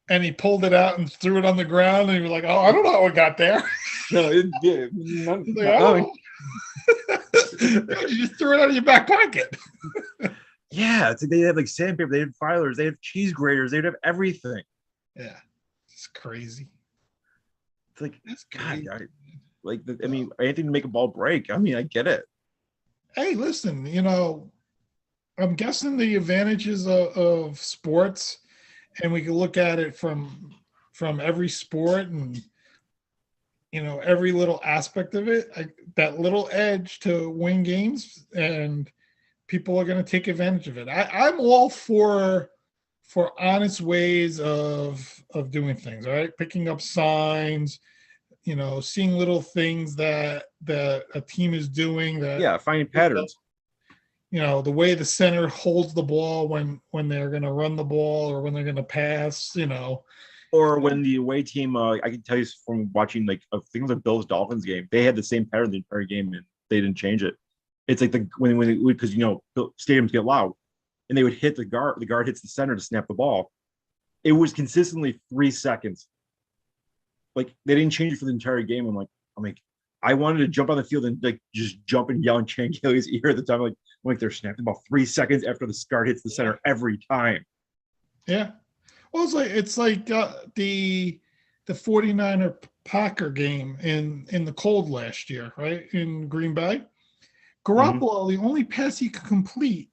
and he pulled it out and threw it on the ground, and he was like, "Oh, I don't know what got there." No, you just threw it out of your back pocket. Yeah, it's like they had like sandpaper, they had filers, they had cheese graters, they'd have everything. Yeah, it's crazy. It's like, God, I mean, anything to make a ball break. I mean, I get it. Hey, listen, I'm guessing the advantages of sports, and we can look at it from every sport and every little aspect of it. That little edge to win games, and people are going to take advantage of it. I'm all for honest ways of doing things. All right, picking up signs, seeing little things that a team is doing. Finding patterns. The way the center holds the ball when they're going to run the ball or when they're going to pass. Or when the away team, I can tell you from watching I think it was a Bills Dolphins game, they had the same pattern the entire game and they didn't change it. It's like because stadiums get loud, and they would hit the guard hits the center to snap the ball. It was consistently 3 seconds. Like they didn't change it for the entire game. I'm like, I wanted to jump on the field and just jump and yell in Chan Gailey's ear at the time. Like they're snapping about 3 seconds after the guard hits the center every time. Yeah. Well, it's like the 49er Packer game in the cold last year, right? In Green Bay. Garoppolo, the only pass he could complete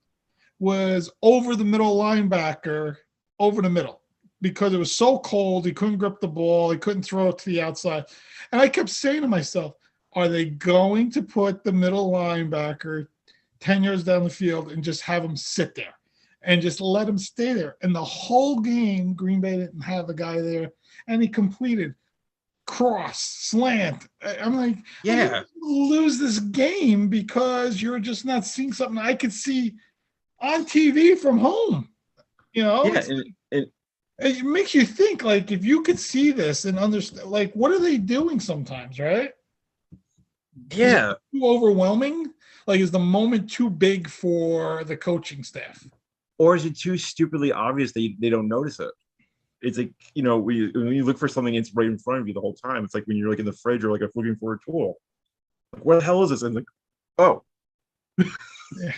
was over the middle linebacker, over the middle, because it was so cold. He couldn't grip the ball. He couldn't throw it to the outside. And I kept saying to myself, are they going to put the middle linebacker 10 yards down the field and just have him sit there and just let him stay there? And the whole game, Green Bay didn't have a guy there, and he completed cross, slant. I'm like, yeah, lose this game because you're just not seeing something I could see on TV from home. Yeah, it makes you think, like, if you could see this and understand, like, what are they doing sometimes, right? Yeah. Is it too overwhelming? Like, is the moment too big for the coaching staff? Or is it too stupidly obvious that they don't notice it? It's like, when you look for something, it's right in front of you the whole time. It's like when you're in the fridge or looking for a tool. Like, what the hell is this? And oh. Yeah.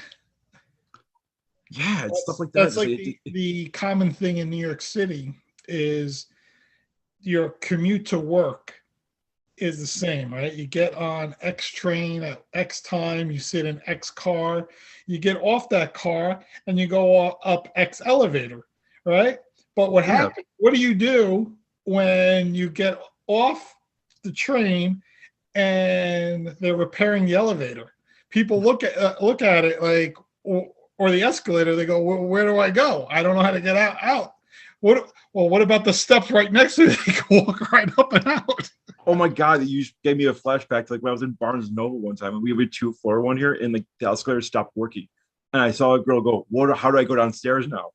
Yeah, it's stuff like that. That's like the common thing in New York City is your commute to work is the same, right? You get on X train at X time, you sit in X car, you get off that car and you go up X elevator, right? But what happens? What do you do when you get off the train and they're repairing the elevator? People look at it like, or the escalator. They go, where do I go? I don't know how to get out. What about the steps right next to it? They can walk right up and out. Oh my god, you just gave me a flashback to like when I was in Barnes and Noble one time, and we have a 2-floor one here, and like the escalator stopped working, and I saw a girl go, "What? How do I go downstairs now?"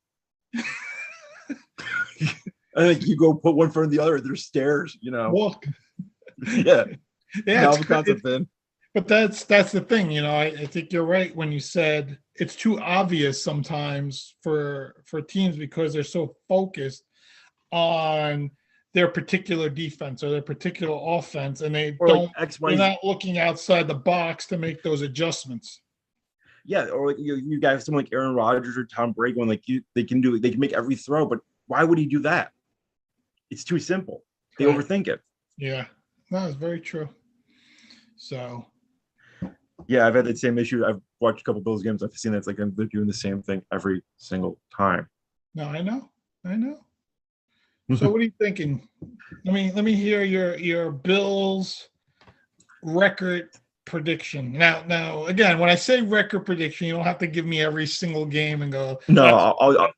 And like you go put one foot in the other. There's stairs, Walk. Yeah, Yeah, now the concept then. but that's the thing, I think you're right when you said it's too obvious sometimes for teams because they're so focused on their particular defense or their particular offense, and Or like X, they're Y, not looking outside the box to make those adjustments. yeah, or like you guys, someone like Aaron Rodgers or Tom Brady, going like they can make every throw, but why would he do that? It's too simple. They Right. overthink it. Yeah, no, it's very true. So Yeah, I've had that same issue. I've watched a couple Bills games. I've seen that it's like they're doing the same thing every single time. no, I know. So what are you thinking? Let me hear your Bills record prediction. Now again, when I say record prediction, you don't have to give me every single game and go. No,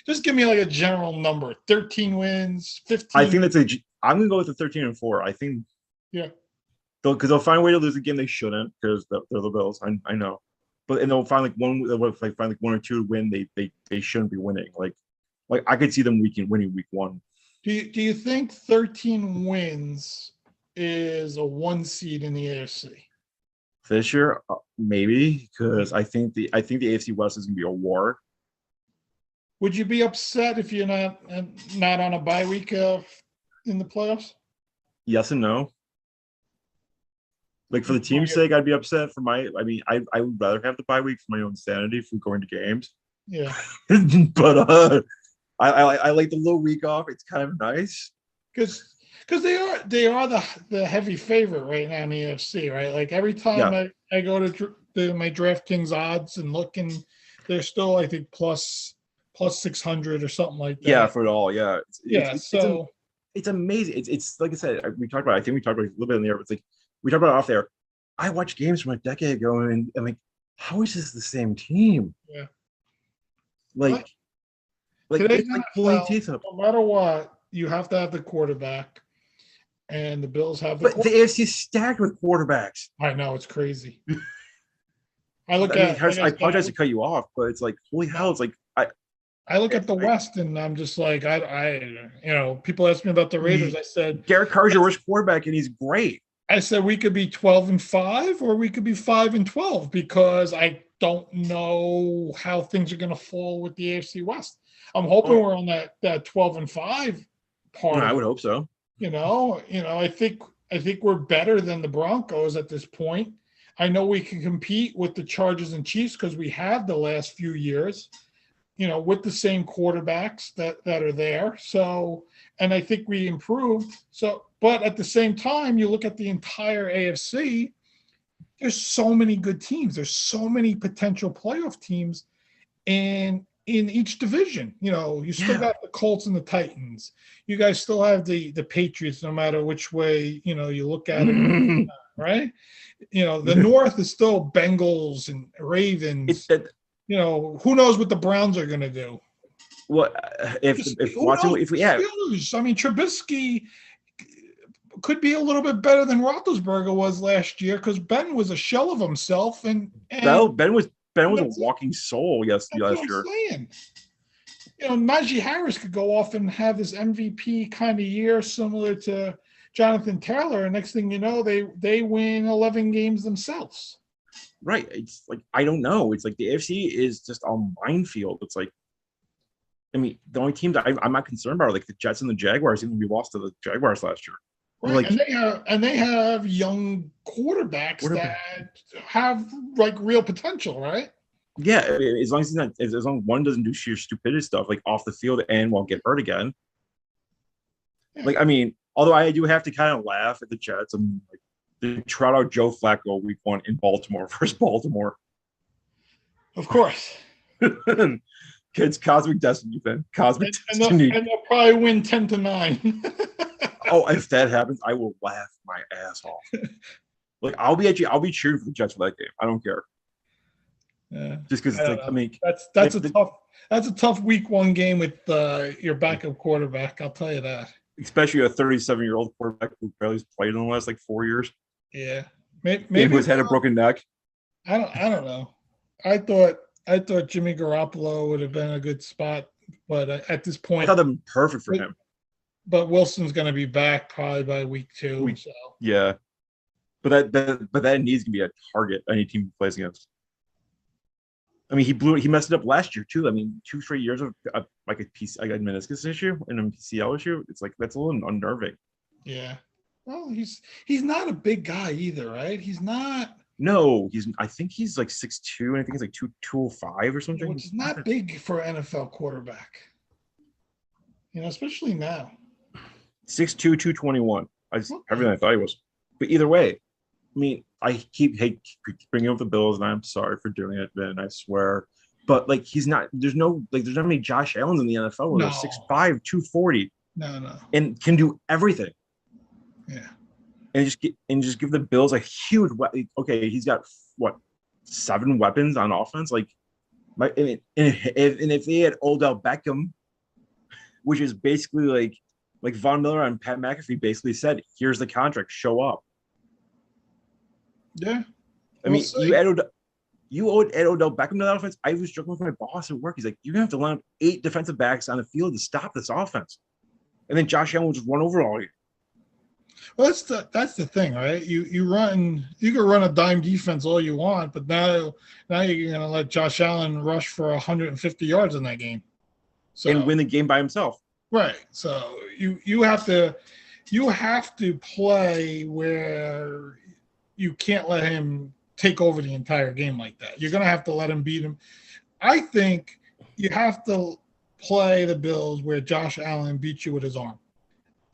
Just give me like a general number: 13 wins, 15. I think I'm gonna go with the 13-4. I think. Yeah. Because they'll find a way to lose a game they shouldn't because they're the Bills. I know, and they'll find like one. They'll find like one or two to win. They shouldn't be winning. Like I could see them winning week 1. Do you think 13 wins is a 1 seed in the AFC? This year, maybe, because I think the AFC West is gonna be a war. Would you be upset if you're not on a bye week in the playoffs? Yes and no. Like for the team's sake, I'd be upset. I would rather have the bye week for my own sanity if we're going to games. Yeah. But I like the little week off. It's kind of nice. Because they are the heavy favorite right now in the AFC, right? Like every time I go to my DraftKings odds and look, and they're still, I think, plus 600 or something like that. Yeah, for it all. Yeah. It's amazing. It's like I said, we talked about it. I think we talked about it a little bit in the air, but it's like we talked about it off there. I watched games from a decade ago, and I'm like, how is this the same team? Yeah. Like it's like pulling teeth up. No matter what, you have to have the quarterback, and the Bills have the AFC is stacked with quarterbacks. I know, it's crazy. I apologize to cut you off, but it's like, holy hell! It's like I look at the West, and I'm just like, people ask me about the Raiders. I said Derek Carr's your worst quarterback, and he's great. I said we could be 12-5, or we could be 5-12, because I don't know how things are going to fall with the AFC West. I'm hoping we're on that 12-5 part. I would hope so. I think we're better than the Broncos at this point. I know we can compete with the Chargers and Chiefs because we have the last few years, with the same quarterbacks that are there. So, and I think we improved. So, but at the same time, you look at the entire AFC, there's so many good teams. There's so many potential playoff teams in each division. You still got the Colts and the Titans. You guys still have the Patriots, no matter which way, you look at it, right? The North is still Bengals and Ravens. Who knows what the Browns are going to do? Well, if we have, I mean, Trubisky could be a little bit better than Roethlisberger was last year, because Ben was a shell of himself, and Ben was a walking soul. Yes, last year. Najee Harris could go off and have this MVP kind of year, similar to Jonathan Taylor, and next thing you know, they win 11 games themselves. Right. It's like, I don't know. It's like the AFC is just a minefield. It's like, I mean, the only teams I'm not concerned about are like the Jets and the Jaguars, even we lost to the Jaguars last year. Right. Like, and they have young quarterbacks that have like real potential, right? Yeah, as long as one doesn't do sheer stupidity stuff like off the field and won't get hurt again. Yeah. Like, I mean, although I do have to kind of laugh at the Jets. I'm like, they trot out Joe Flacco week 1 in Baltimore versus Baltimore. Of course. It's cosmic destiny, then. Cosmic destiny. And they'll probably win 10-9. Oh, if that happens, I will laugh my ass off. Like, I'll be cheering for the Jets for that game. I don't care. Yeah, Just because I it's don't like, I know. mean, That's like a tough week one game with your backup quarterback. I'll tell you that. especially a 37-year-old quarterback who barely played in the last like 4 years Yeah, and maybe who's had a broken neck. I don't know. I thought Jimmy Garoppolo would have been a good spot, but at this I point, thought that'd be perfect for him. but Wilson's going to be back probably by week 2. We, So yeah, but that needs to be a target any team he plays against. I mean, he messed it up last year too. I mean, 2 straight years of like like a meniscus issue and a PCL issue. It's like that's a little unnerving. yeah, well, he's not a big guy either, right? He's not, No, I think he's like 6'2", and I think he's like 205 or something. which is not big for an NFL quarterback. Especially now. 6'2", 221. Okay. Everything I thought he was. But either way, I mean, I keep bringing up the Bills, and I'm sorry for doing it, Ben. I swear. But like, he's not. There's no like. There's not many Josh Allens in the NFL where No. they're 6'5", 240, No. and can do everything. Yeah. And just give the Bills a huge. Okay, he's got what 7 weapons on offense. Like, and if they had Odell Beckham, which is basically like Von Miller and Pat McAfee basically said, here's the contract, show up. Yeah. I mean, you add Odell Beckham to that offense. I was joking with my boss at work. He's like, you're gonna have to line up 8 defensive backs on the field to stop this offense. And then Josh Allen will just run over all you. Well, that's the thing, right? You can run a dime defense all you want, but now you're gonna let Josh Allen rush for 150 yards in that game. So, and win the game by himself. Right. So you have to play where you can't let him take over the entire game like that. You're going to have to let him beat him. I think you have to play the Bills where Josh Allen beats you with his arm.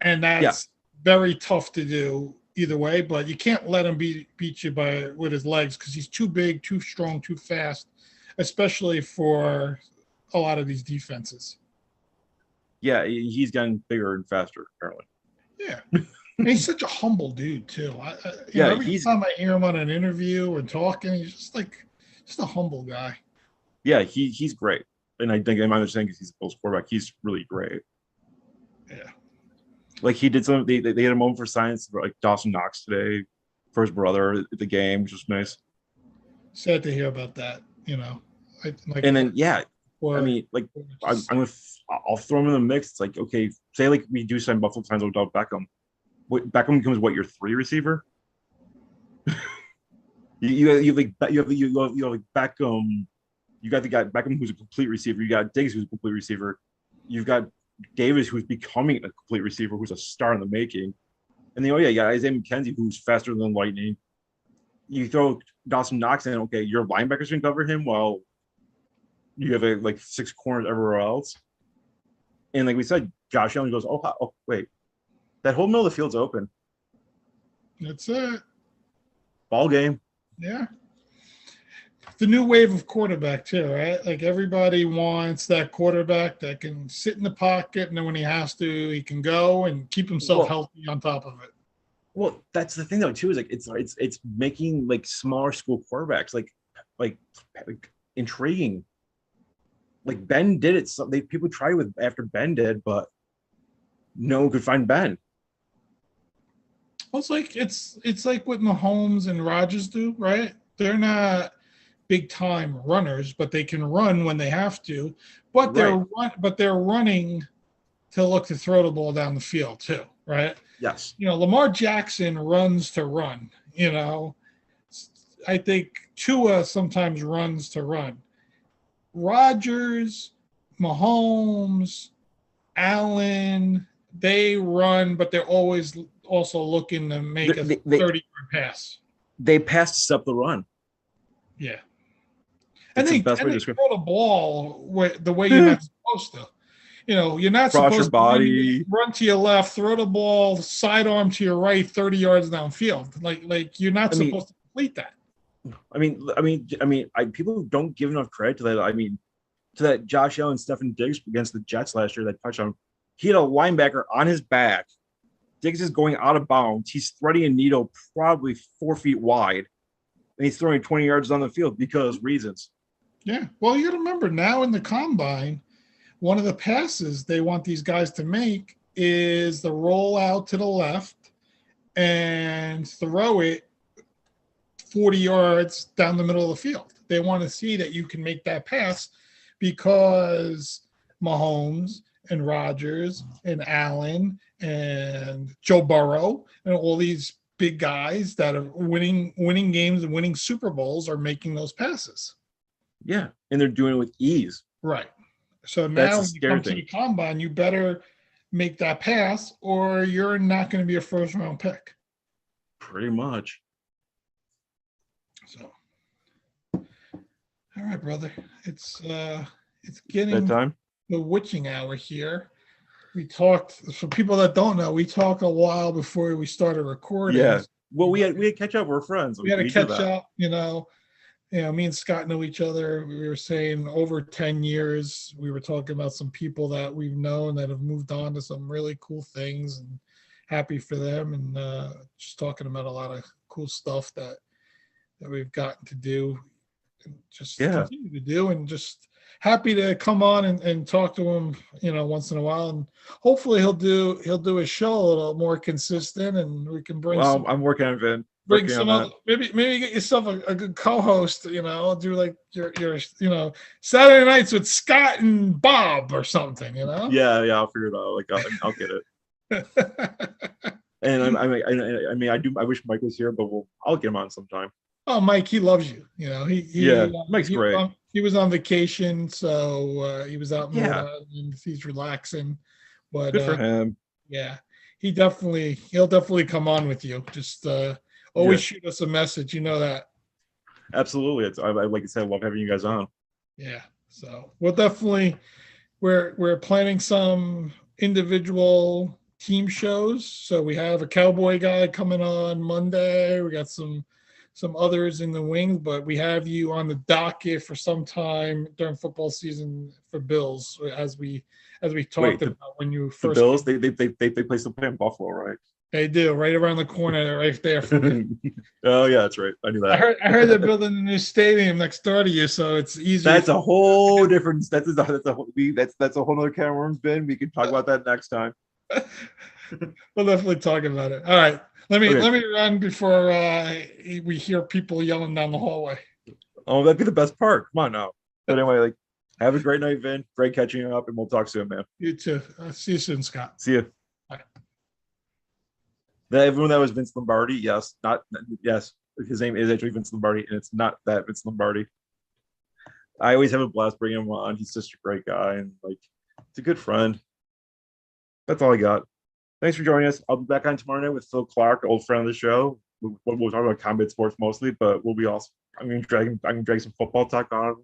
And that's very tough to do either way, but you can't let him beat you with his legs because he's too big, too strong, too fast, especially for a lot of these defenses. Yeah, he's gotten bigger and faster, apparently. Yeah. And he's such a humble dude, too. Every time I hear him on an interview or talking, he's just a humble guy. Yeah, he's great. And I think I'm understanding because he's a Bills quarterback. He's really great. Yeah. Like he did some, they had a moment for science for like Dawson Knox today for his brother at the game, which was nice. Sad to hear about that, and then, I mean, like I'll throw him in the mix. It's like, okay, say like we do sign Buffalo signs Odell Beckham. Beckham becomes what, your 3 receiver? you have like Beckham. You got the guy Beckham who's a complete receiver. You got Diggs who's a complete receiver. You've got Davis who's becoming a complete receiver, who's a star in the making. And then you got Isaiah McKenzie who's faster than lightning. You throw Dawson Knox in. Okay, your linebackers can cover him while you have like 6 corners everywhere else. And like we said, Josh Allen goes, oh wait, that whole middle of the field's open. That's it. Ball game. Yeah. The new wave of quarterback too, right? Like everybody wants that quarterback that can sit in the pocket, and then when he has to, he can go and keep himself healthy on top of it. Well, that's the thing though too, is like it's making like smaller school quarterbacks like intriguing. Like Ben did it. So people tried with after Ben did, but no one could find Ben. Well, it's like what Mahomes and Rodgers do, right? They're not big time runners, but they can run when they have to. But they're running to look to throw the ball down the field too, right? Yes. Lamar Jackson runs to run. I think Tua sometimes runs to run. Rodgers, Mahomes, Allen, they run, but they're always also looking to make a 30-yard pass. They pass to stop the run. Yeah. That's and they throw the ball the way you're not supposed to. You're not supposed to run to your left, throw the ball sidearm to your right, 30 yards downfield. Like you're not supposed to complete that. I mean, people don't give enough credit to that. I mean, to that Josh Allen, Stephen Diggs against the Jets last year, that touchdown. He had a linebacker on his back. Diggs is going out of bounds. He's threading a needle probably 4 feet wide, and he's throwing 20 yards down the field because reasons. Yeah. Well, you got to remember now in the combine, one of the passes they want these guys to make is the roll out to the left and throw it 40 yards down the middle of the field. They want to see that you can make that pass because Mahomes and Rodgers and Allen and Joe Burrow and all these big guys that are winning games and winning Super Bowls are making those passes. Yeah, and they're doing it with ease. Right. So That's now the when you scary come to thing. the combine, you better make that pass or you're not going to be a first round pick. Pretty much. So all right, brother. It's getting Bedtime. the witching hour here. We talked for people that don't know, we talked a while before we started recording. Yeah. Well, we had catch up. We're friends. We had to do catch that. up, me and Scott know each other. We were saying over 10 years. We were talking about some people that we've known that have moved on to some really cool things and happy for them. And just talking about a lot of cool stuff that we've gotten to do and just continue to do, and just happy to come on and talk to him, once in a while. And hopefully he'll do his show a little more consistent and we can bring I'm working on it. Bring some other, maybe get yourself a good co-host, do like your Saturday nights with Scott and Bob or something, Yeah, I'll figure it out. Like I'll get it. And I wish Mike was here, but I'll get him on sometime. Oh, Mike, he loves you. Mike's great. He was on vacation, so he was out in Yeah. Rhode Island. He's relaxing, but good for him. Yeah, he'll definitely come on with you. Just always shoot us a message. You know that. Absolutely. It's like I said, I love having you guys on. Yeah. So we'll definitely we're planning some individual team shows. So we have a Cowboy guy coming on Monday. We got some others in the wings, but we have you on the docket for some time during football season for Bills, as we talked about when you first. The Bills, they play in Buffalo, right? They do, right around the corner, right there. Oh yeah, that's right. I knew that. I heard they're building a new stadium next door to you, so it's easier. That's a whole different. That's a whole other can of worms, Ben. We can talk about that next time. We'll definitely talk about it. All right. Let me run before we hear people yelling down the hallway. Oh, that'd be the best part. Come on now. But anyway, have a great night, Vin. Great catching you up, and we'll talk soon, man. You too. See you soon, Scott. See you. Bye. Everyone that was Vince Lombardi, yes. His name is actually Vince Lombardi, and it's not that Vince Lombardi. I always have a blast bringing him on. He's just a great guy, and it's a good friend. That's all I got. Thanks for joining us. I'll be back on tomorrow night with Phil Clark, old friend of the show. We'll talk about combat sports mostly, but we'll be also. I'm gonna drag some football talk on.